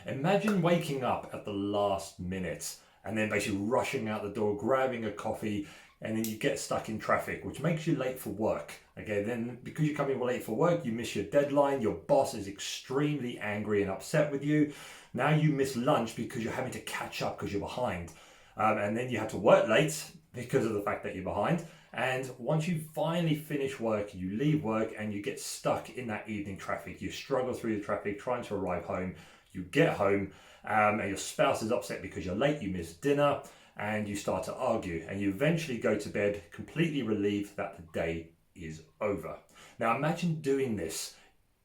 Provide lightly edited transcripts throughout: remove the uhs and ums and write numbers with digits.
Imagine waking up at the last minute and then basically rushing out the door, grabbing a coffee, and then you get stuck in traffic, which makes you late for work. Okay, then because you're coming late for work, you miss your deadline, your boss is extremely angry and upset with you. Now you miss lunch because you're having to catch up because you're behind. And then you have to work late because of the fact that you're behind. And once you finally finish work, you leave work and you get stuck in that evening traffic. You struggle through the traffic trying to arrive home. You get home and your spouse is upset because you're late, you missed dinner, and you start to argue. And you eventually go to bed completely relieved that the day is over. Now imagine doing this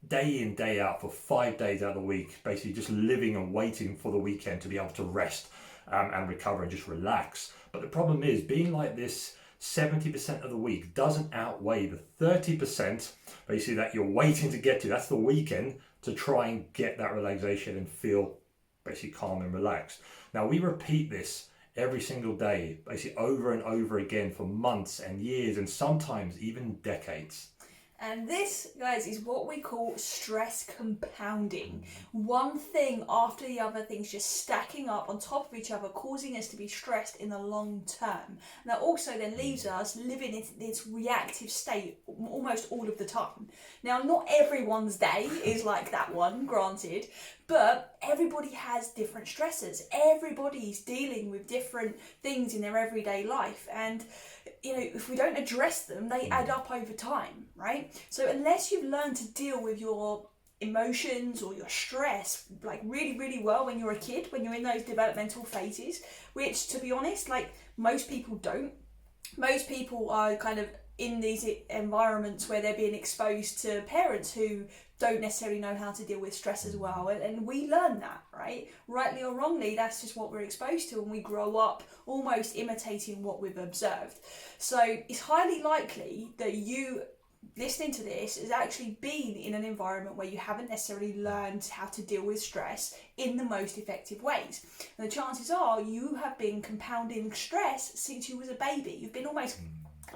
day in, day out for 5 days out of the week, basically just living and waiting for the weekend to be able to rest and recover and just relax. But the problem is, being like this 70% of the week doesn't outweigh the 30% basically that you're waiting to get to. That's the weekend to try and get that relaxation and feel basically calm and relaxed. Now we repeat this every single day, basically over and over again for months and years and sometimes even decades. And this, guys, is what we call stress compounding. One thing after the other, things just stacking up on top of each other, causing us to be stressed in the long term. And that also then leaves us living in this reactive state almost all of the time. Now, not everyone's day is like that one, granted, but everybody has different stressors. Everybody's dealing with different things in their everyday life. And if we don't address them, they add up over time, right? So unless you've learned to deal with your emotions or your stress like really, really well when you're a kid, when you're in those developmental phases, which to be honest, like most people don't. Most people are kind of in these environments where they're being exposed to parents who don't necessarily know how to deal with stress as well, and we learn that, right? Rightly or wrongly, that's just what we're exposed to, and we grow up almost imitating what we've observed. So it's highly likely that you listening to this has actually been in an environment where you haven't necessarily learned how to deal with stress in the most effective ways. And the chances are you have been compounding stress since you was a baby. You've been almost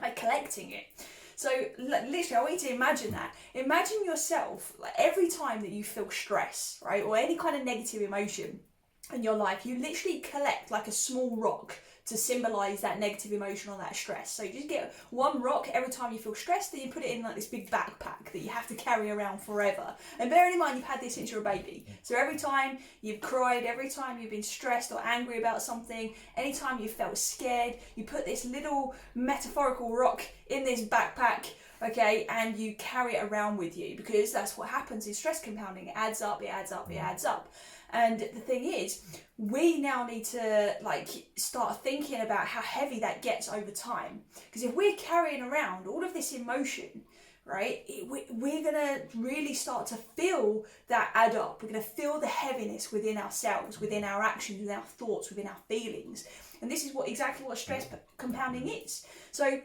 like collecting it. So literally, I want you to imagine that. Imagine yourself, like every time that you feel stress, right, or any kind of negative emotion in your life, you literally collect like a small rock to symbolise that negative emotion or that stress. So you just get one rock every time you feel stressed, then you put it in like this big backpack that you have to carry around forever. And bearing in mind, you've had this since you're a baby. So every time you've cried, every time you've been stressed or angry about something, anytime you felt scared, you put this little metaphorical rock in this backpack, okay, and you carry it around with you, because that's what happens in stress compounding. It adds up, it adds up, it adds up. And the thing is, we now need to start thinking about how heavy that gets over time. Because if we're carrying around all of this emotion, right, we're going to really start to feel that add up. We're going to feel the heaviness within ourselves, within our actions, within our thoughts, within our feelings. And this is exactly what stress compounding is. So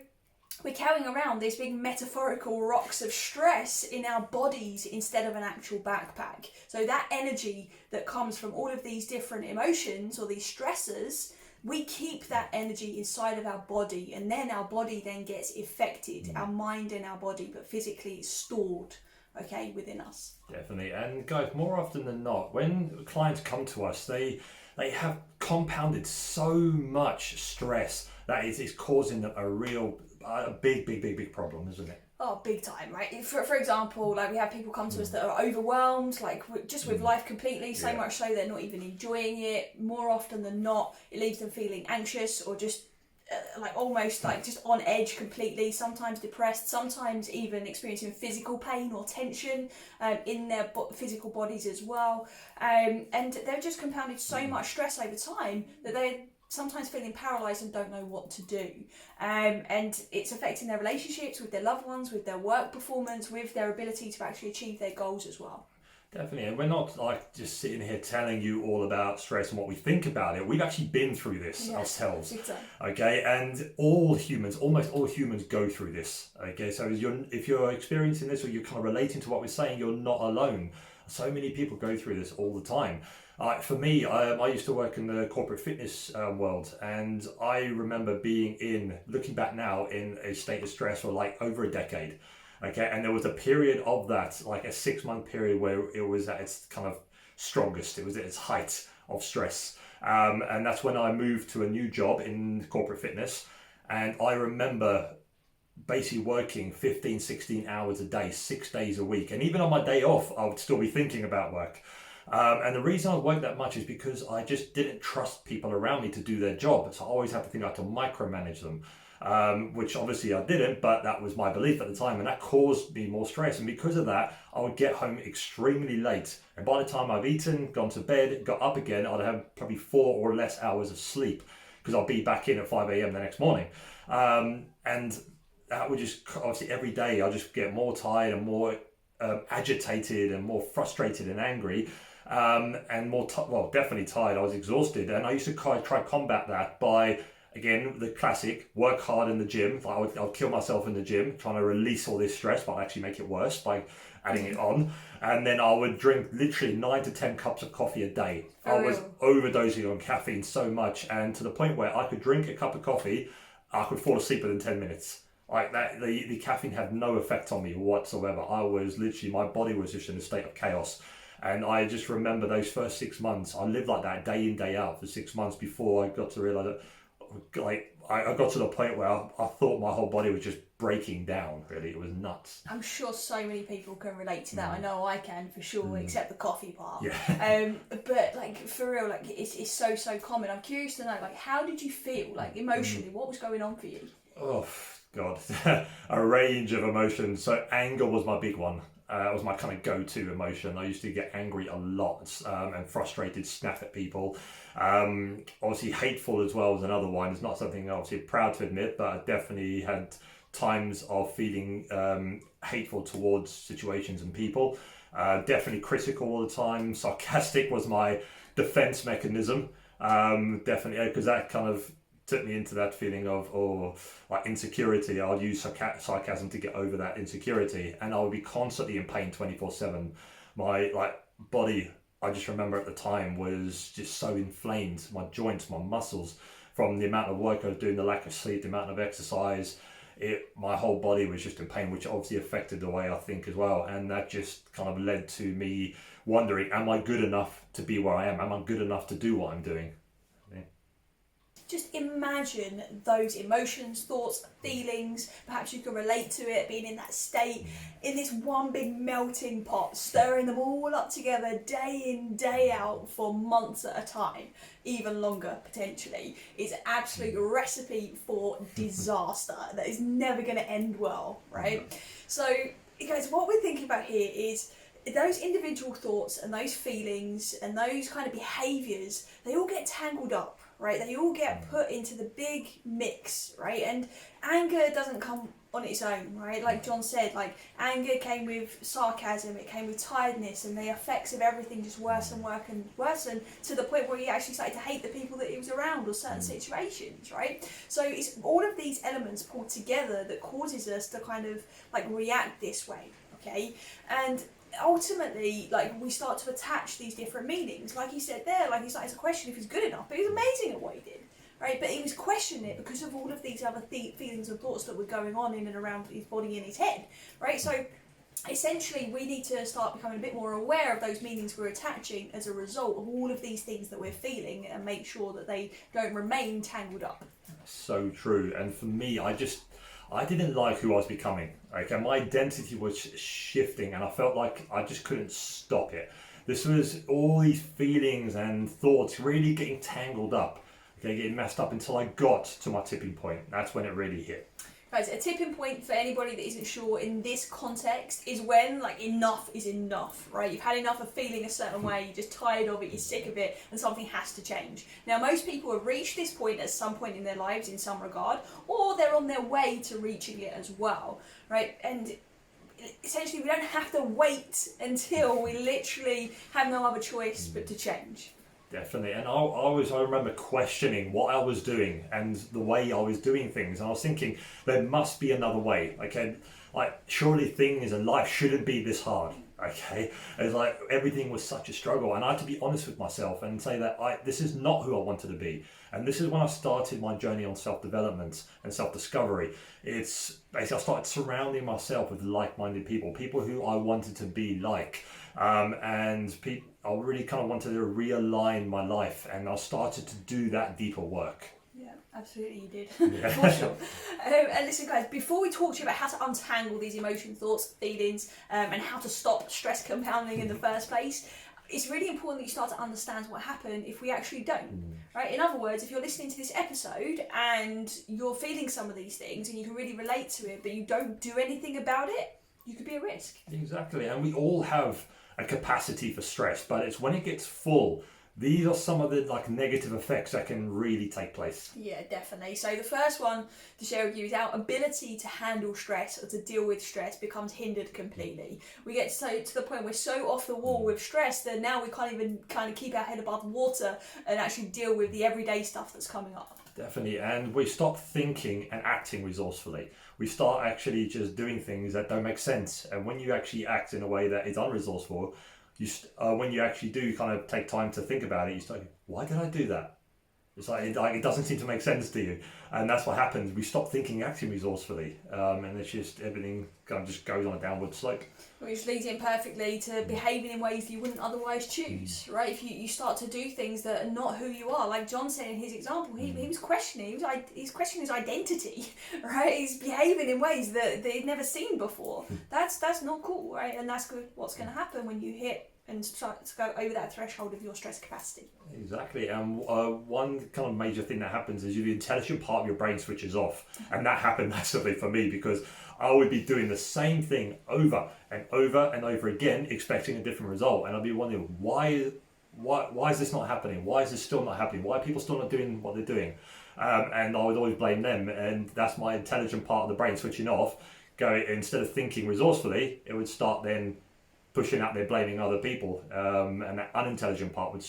we're carrying around these big metaphorical rocks of stress in our bodies instead of an actual backpack. So that energy that comes from all of these different emotions or these stressors, we keep that energy inside of our body, and then our body then gets affected, our mind and our body, but physically it's stored, okay, within us. Definitely. And guys, more often than not, when clients come to us, they have compounded so much stress that it's causing them a big problem, isn't it? Oh, big time, right? For example, like we have people come to us that are overwhelmed, just with life completely, so much so they're not even enjoying it. More often than not, it leaves them feeling anxious or just almost just on edge completely, sometimes depressed, sometimes even experiencing physical pain or tension in their physical bodies as well. And they've just compounded so much stress over time that they're sometimes feeling paralysed and don't know what to do. And it's affecting their relationships with their loved ones, with their work performance, with their ability to actually achieve their goals as well. Definitely, and we're not just sitting here telling you all about stress and what we think about it. We've actually been through this ourselves. Exactly. Okay, and almost all humans go through this. Okay, so if you're experiencing this or you're kind of relating to what we're saying, you're not alone. So many people go through this all the time. For me, I used to work in the corporate fitness world, and I remember looking back now, in a state of stress for over a decade. Okay, and there was a period of that, like a 6-month period, where it was at its kind of strongest. It was at its height of stress. And that's when I moved to a new job in corporate fitness. And I remember basically working 15, 16 hours a day, 6 days a week. And even on my day off, I would still be thinking about work. And the reason I worked that much is because I just didn't trust people around me to do their job. So I always had to think I had to micromanage them, which obviously I didn't, but that was my belief at the time. And that caused me more stress. And because of that, I would get home extremely late. And by the time I've eaten, gone to bed, got up again, I'd have probably 4 or less hours of sleep because I'll be back in at 5 a.m. the next morning. And that would just, obviously every day I just get more tired and more agitated and more frustrated and angry. And more, definitely tired. I was exhausted, and I used to try combat that by, again, the classic, work hard in the gym. I would kill myself in the gym, trying to release all this stress, but actually make it worse by adding it on. And then I would drink literally 9 to 10 cups of coffee a day. I was overdosing on caffeine so much, and to the point where I could drink a cup of coffee, I could fall asleep within 10 minutes. Like that, the caffeine had no effect on me whatsoever. I was literally, my body was just in a state of chaos. And I just remember those first 6 months, I lived like that day in, day out for 6 months before I got to realize that, like, I got to the point where I thought my whole body was just breaking down, really. It was nuts. I'm sure so many people can relate to that. I know I can for sure, except the coffee part. Yeah. But like, for real, like, it's so common. I'm curious to know, like, how did you feel, like, emotionally? What was going on for you? Oh, God. A range of emotions. So anger was my big one. It was my kind of go-to emotion. I used to get angry a lot and frustrated, snap at people. Obviously, hateful as well was another one. It's not something I'm obviously proud to admit, but I definitely had times of feeling hateful towards situations and people. Definitely critical all the time. Sarcastic was my defense mechanism. Definitely, because that kind of took me into that feeling of like insecurity. I'll use sarcasm to get over that insecurity, and I would be constantly in pain 24/7. My body, I just remember at the time, was just so inflamed. My joints, my muscles, from the amount of work I was doing, the lack of sleep, the amount of exercise, my whole body was just in pain, which obviously affected the way I think as well. And that just kind of led to me wondering, am I good enough to be where I am? Am I good enough to do what I'm doing? Just imagine those emotions, thoughts, feelings. Perhaps you can relate to it, being in that state, in this one big melting pot, stirring them all up together day in, day out for months at a time, even longer potentially. It's an absolute recipe for disaster that is never going to end well, right? So, guys, what we're thinking about here is those individual thoughts and those feelings and those kind of behaviours, they all get tangled up. Right, they all get put into the big mix, right? And anger doesn't come on its own, right? Like John said, like, anger came with sarcasm, it came with tiredness, and the effects of everything just worsen to the point where he actually started to hate the people that he was around or certain situations, right? So it's all of these elements pulled together that causes us to kind of like react this way, okay? And ultimately, like, we start to attach these different meanings. Like he said there, like, he started to question if he's good enough, but he was amazing at what he did, right? But he was questioning it because of all of these other feelings and thoughts that were going on in and around his body and his head, right? So essentially, we need to start becoming a bit more aware of those meanings we're attaching as a result of all of these things that we're feeling, and make sure that they don't remain tangled up. So true. And for me, I didn't like who I was becoming. Okay, my identity was shifting, and I felt like I just couldn't stop it. This was all these feelings and thoughts really getting tangled up, okay, getting messed up until I got to my tipping point. That's when it really hit. Guys, a tipping point for anybody that isn't sure in this context is when, like, enough is enough, right? You've had enough of feeling a certain way, you're just tired of it, you're sick of it, and something has to change. Now, most people have reached this point at some point in their lives in some regard, or they're on their way to reaching it as well, right? And essentially, we don't have to wait until we literally have no other choice but to change. Definitely. And I remember questioning what I was doing and the way I was doing things. And I was thinking, there must be another way. Okay, like, surely things in life shouldn't be this hard. Okay, it's like everything was such a struggle, and I had to be honest with myself and say that this is not who I wanted to be. And this is when I started my journey on self-development and self-discovery. It's basically I started surrounding myself with like-minded people who I wanted to be like, and people. I really kind of wanted to realign my life, and I started to do that deeper work. Yeah, absolutely, you did. Yeah. For sure. And listen, guys, before we talk to you about how to untangle these emotions, thoughts, feelings, and how to stop stress compounding in the first place, it's really important that you start to understand what happened if we actually don't, right? In other words, if you're listening to this episode and you're feeling some of these things and you can really relate to it, but you don't do anything about it, you could be at risk. Exactly, and we all have a capacity for stress, but it's when it gets full. These are some of the negative effects that can really take place. Yeah, definitely. So the first one to share with you is our ability to handle stress or to deal with stress becomes hindered completely. We get so to the point we're so off the wall with stress that now we can't even kind of keep our head above water and actually deal with the everyday stuff that's coming up. Definitely, and we stop thinking and acting resourcefully. We start actually just doing things that don't make sense, and when you actually act in a way that is unresourceful, when you actually do kind of take time to think about it, you start, why did I do that? It's like it doesn't seem to make sense to you, and that's what happens. We stop thinking, acting resourcefully, and it's just everything kind of just goes on a downward slope. Which leads in perfectly to behaving in ways you wouldn't otherwise choose, right? If you start to do things that are not who you are, like John said in his example, he was questioning, he's questioning his identity, right? He's behaving in ways that he'd never seen before. That's not cool, right? And that's good. What's going to happen when you hit and start to go over that threshold of your stress capacity? Exactly, and one kind of major thing that happens is the intelligent part of your brain switches off, and that happened massively for me because I would be doing the same thing over and over and over again, expecting a different result, and I'd be wondering why is this not happening? Why is this still not happening? Why are people still not doing what they're doing? And I would always blame them, and that's my intelligent part of the brain switching off. Instead of thinking resourcefully, it would start then pushing out there, blaming other people, and that unintelligent part would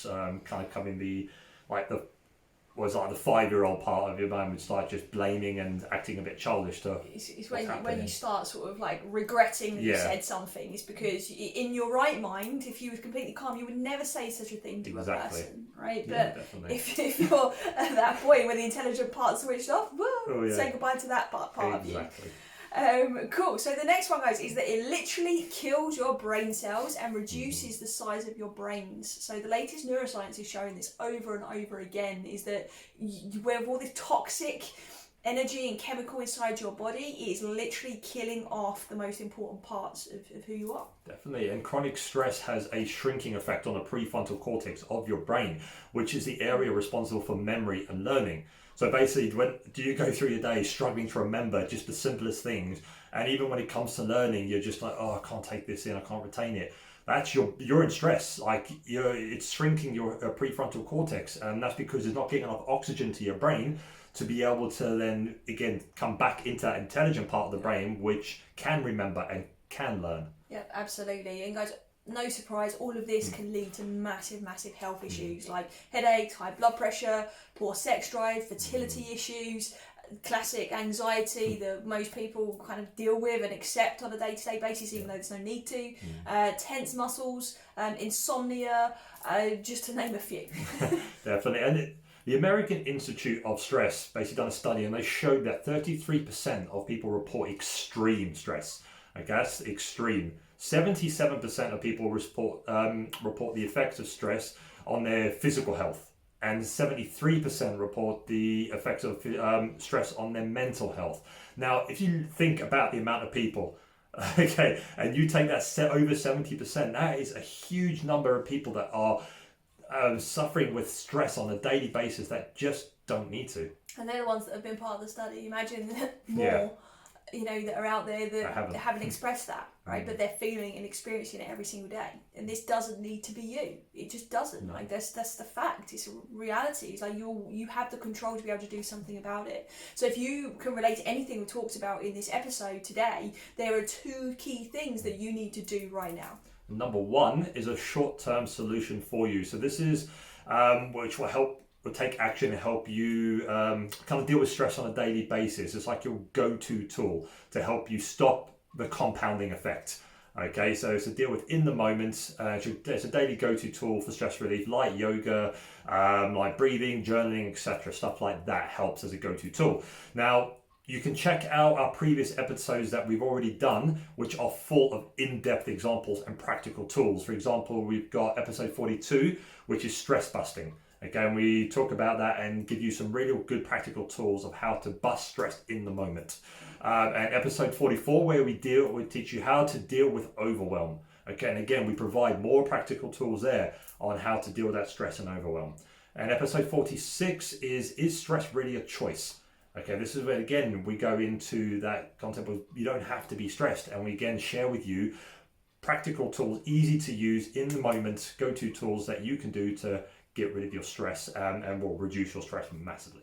kind of come in the 5-year-old part of your mind would start just blaming and acting a bit childish to. It's when you start sort of regretting that you said something. It's because in your right mind, if you were completely calm, you would never say such a thing to a person, right? Yeah, but definitely. if you're at that point where the intelligent part switched off, say goodbye to that part of you. Cool. So the next one, guys, is that it literally kills your brain cells and reduces the size of your brains. So the latest neuroscience is showing this over and over again, is that with all this toxic energy and chemical inside your body, it is literally killing off the most important parts of who you are. Definitely, and chronic stress has a shrinking effect on the prefrontal cortex of your brain, which is the area responsible for memory and learning. So basically, do you go through your day struggling to remember just the simplest things, and even when it comes to learning, you're just like, oh, I can't take this in, I can't retain it. That's you're in stress. It's shrinking your prefrontal cortex, and that's because there's not getting enough oxygen to your brain to be able to then again come back into that intelligent part of the brain, which can remember and can learn. Yeah, absolutely. And guys, no surprise, all of this can lead to massive health issues like headaches, high blood pressure, poor sex drive, fertility issues, classic anxiety that most people kind of deal with and accept on a day-to-day basis, even though there's no need to, tense muscles, insomnia, just to name a few. Definitely. And the American Institute of Stress basically done a study, and they showed that 33% of people report extreme stress. I guess extreme. 77% of people report the effects of stress on their physical health, and 73% report the effects of stress on their mental health. Now, if you think about the amount of people, okay, and you take that over 70%, that is a huge number of people that are suffering with stress on a daily basis that just don't need to. And they're the ones that have been part of the study. Imagine more. That are out there that haven't expressed that, right? But they're feeling and experiencing it every single day. And this doesn't need to be you. It just doesn't. No. That's the fact. It's a reality. It's like you have the control to be able to do something about it. So if you can relate to anything we talked about in this episode today, there are 2 key things that you need to do right now. Number 1 is a short-term solution for you. So this is which will take action and help you kind of deal with stress on a daily basis. It's like your go-to tool to help you stop the compounding effect. Okay, so it's a deal with in the moment. It's a daily go-to tool for stress relief, like yoga, like breathing, journaling, etc. Stuff like that helps as a go-to tool. Now, you can check out our previous episodes that we've already done, which are full of in-depth examples and practical tools. For example, we've got episode 42, which is stress busting. Again, we talk about that and give you some really good practical tools of how to bust stress in the moment. And episode 44, where we teach you how to deal with overwhelm. Okay, and again, we provide more practical tools there on how to deal with that stress and overwhelm. And episode 46 is stress really a choice? Okay, this is where, again, we go into that concept of you don't have to be stressed. And we, again, share with you practical tools, easy to use in the moment, go-to tools that you can do to get rid of your stress and will reduce your stress massively.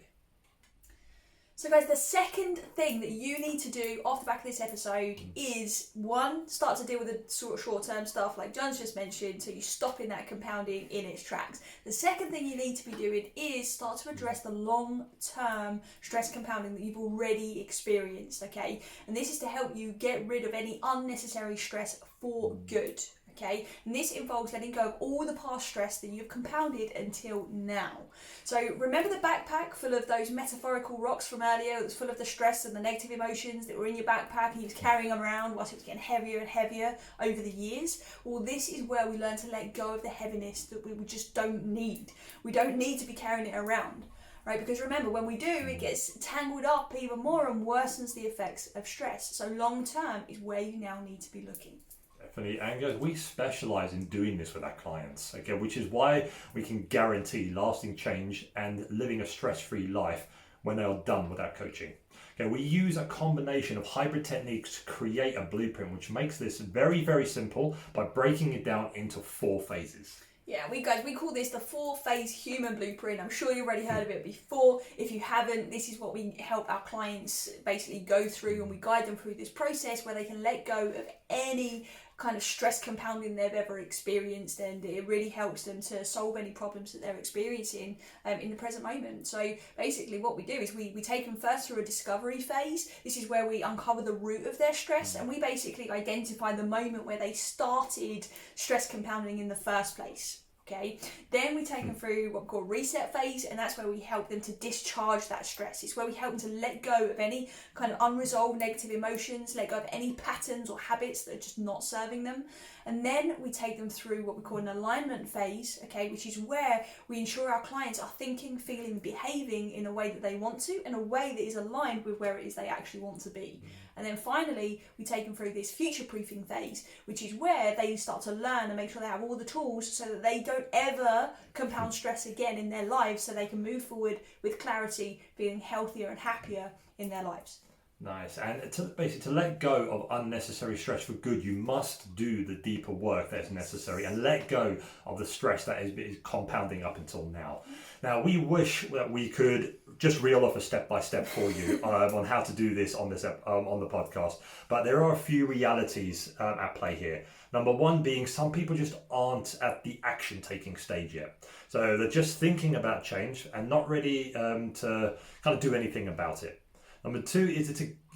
So guys, the second thing that you need to do off the back of this episode is, one, start to deal with the sort of short-term stuff like John's just mentioned, so you stop in that compounding in its tracks. The second thing you need to be doing is start to address the long-term stress compounding that you've already experienced, okay? And this is to help you get rid of any unnecessary stress for good. Okay, and this involves letting go of all the past stress that you've compounded until now. So remember the backpack full of those metaphorical rocks from earlier that was full of the stress and the negative emotions that were in your backpack and you was carrying them around whilst it was getting heavier and heavier over the years? Well, this is where we learn to let go of the heaviness that we just don't need. We don't need to be carrying it around. Right, because remember, when we do, it gets tangled up even more and worsens the effects of stress. So long term is where you now need to be looking. Definitely, and guys, we specialize in doing this with our clients, okay, which is why we can guarantee lasting change and living a stress-free life when they are done with our coaching. Okay, we use a combination of hybrid techniques to create a blueprint, which makes this very, very simple by breaking it down into 4 phases. Yeah, we call this the 4-phase human blueprint. I'm sure you've already heard of it before. If you haven't, this is what we help our clients basically go through, and we guide them through this process where they can let go of any kind of stress compounding they've ever experienced, and it really helps them to solve any problems that they're experiencing in the present moment. So basically what we do is we take them first through a discovery phase. This is where we uncover the root of their stress, and we basically identify the moment where they started stress compounding in the first place. Okay, then we take them through what we call reset phase, and that's where we help them to discharge that stress. It's where we help them to let go of any kind of unresolved negative emotions, let go of any patterns or habits that are just not serving them. And then we take them through what we call an alignment phase, okay, which is where we ensure our clients are thinking, feeling, behaving in a way that they want to, in a way that is aligned with where it is they actually want to be. And then finally, we take them through this future-proofing phase, which is where they start to learn and make sure they have all the tools so that they don't ever compound stress again in their lives, so they can move forward with clarity, feeling healthier and happier in their lives. Nice. And to let go of unnecessary stress for good, you must do the deeper work that is necessary and let go of the stress that is compounding up until now. Now, we wish that we could just reel off a step-by-step for you on how to do this on the podcast, but there are a few realities at play here. Number one being some people just aren't at the action-taking stage yet. So they're just thinking about change and not ready to kind of do anything about it. Number two is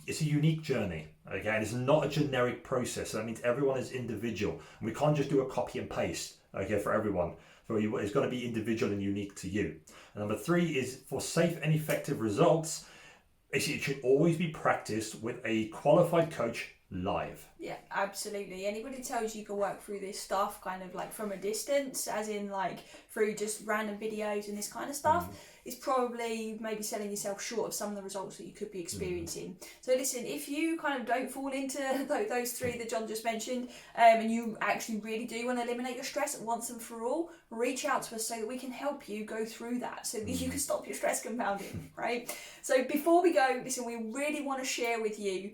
it's a unique journey, okay, and it's not a generic process. So that means everyone is individual. And we can't just do a copy and paste, okay, for everyone. So it's got to be individual and unique to you. And number three is for safe and effective results, it should always be practiced with a qualified coach live. Yeah, absolutely. Anybody tells you can work through this stuff kind of like from a distance, as in like through just random videos and this kind of stuff, is probably maybe selling yourself short of some of the results that you could be experiencing. So listen, if you kind of don't fall into those 3 that John just mentioned, and you actually really do want to eliminate your stress once and for all, reach out to us so that we can help you go through that, so that you can stop your stress compounding, right? So before we go, listen, we really want to share with you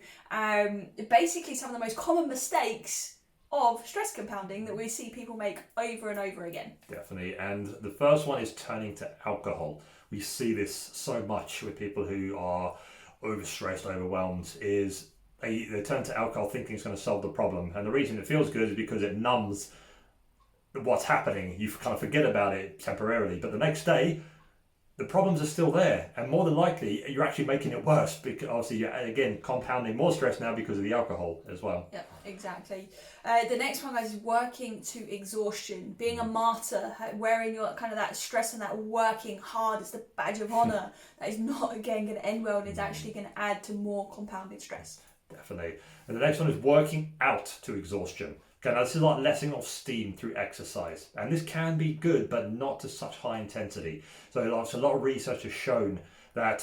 basically some of the most common mistakes of stress compounding that we see people make over and over again. Definitely. And the first one is turning to alcohol. We see this so much with people who are overstressed, overwhelmed, is they turn to alcohol thinking it's going to solve the problem. And the reason it feels good is because it numbs what's happening. You kind of forget about it temporarily, but the next day the problems are still there, and more than likely you're actually making it worse, because obviously you're again compounding more stress now because of the alcohol as well. Yep, exactly. The next one, guys, is working to exhaustion. Being a martyr, wearing your kind of that stress and that working hard as the badge of honour. That is not, again, going to end well, and it's actually going to add to more compounded stress. Definitely. And the next one is working out to exhaustion. Okay, now this is like letting off steam through exercise, and this can be good, but not to such high intensity. So a lot of research has shown that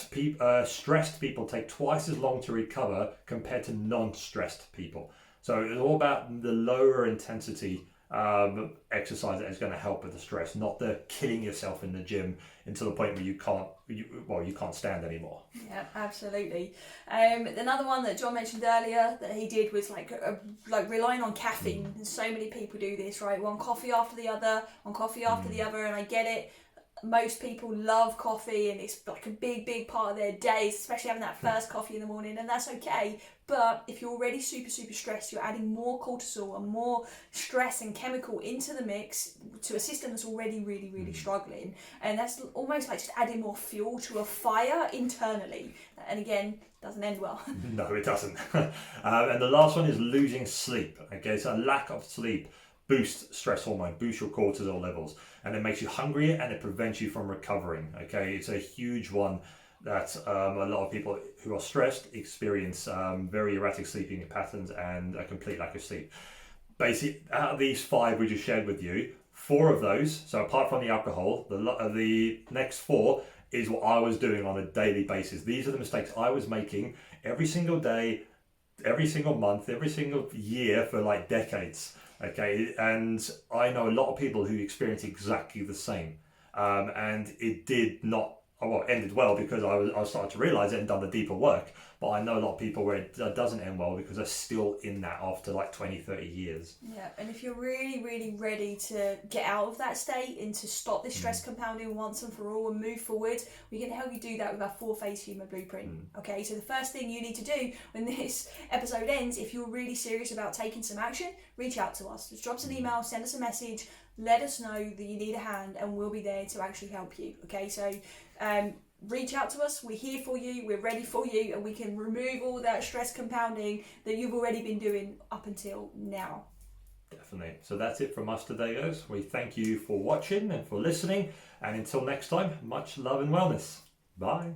stressed people take twice as long to recover compared to non-stressed people. So it's all about the lower intensity exercise that is going to help with the stress, not the killing yourself in the gym until the point where you can't stand anymore. Yeah, absolutely. Another one that John mentioned earlier that he did was like relying on caffeine. And so many people do this, right? One coffee after the other, and I get it. Most people love coffee, and it's like a big part of their day, especially having that first coffee in the morning, and that's okay. But if you're already super stressed, you're adding more cortisol and more stress and chemical into the mix to a system that's already really struggling, and that's almost like just adding more fuel to a fire internally, and again, doesn't end well. No, it doesn't. And the last one is losing sleep. Okay, so lack of sleep boosts stress hormone, boosts your cortisol levels, and it makes you hungrier, and it prevents you from recovering. Okay, it's a huge one that a lot of people who are stressed experience very erratic sleeping patterns and a complete lack of sleep. Basically, out of these 5 we just shared with you, 4 of those, so apart from the alcohol, the next 4 is what I was doing on a daily basis. These are the mistakes I was making every single day, every single month, every single year for like decades. Okay, and I know a lot of people who experience exactly the same, and it did not, well, it ended well because I started to realise it and done the deeper work. But I know a lot of people where it doesn't end well because they're still in that after like 20, 30 years. Yeah, and if you're really ready to get out of that state and to stop this stress compounding once and for all and move forward, we can help you do that with our 4-phase human blueprint. Okay, so the first thing you need to do when this episode ends, if you're really serious about taking some action, reach out to us. Just drop us an email, send us a message, let us know that you need a hand, and we'll be there to actually help you. Okay, so reach out to us. We're here for you, we're ready for you, and we can remove all that stress compounding that you've already been doing up until now. Definitely. So that's it from us today, guys. We thank you for watching and for listening, and until next time, much love and wellness. Bye.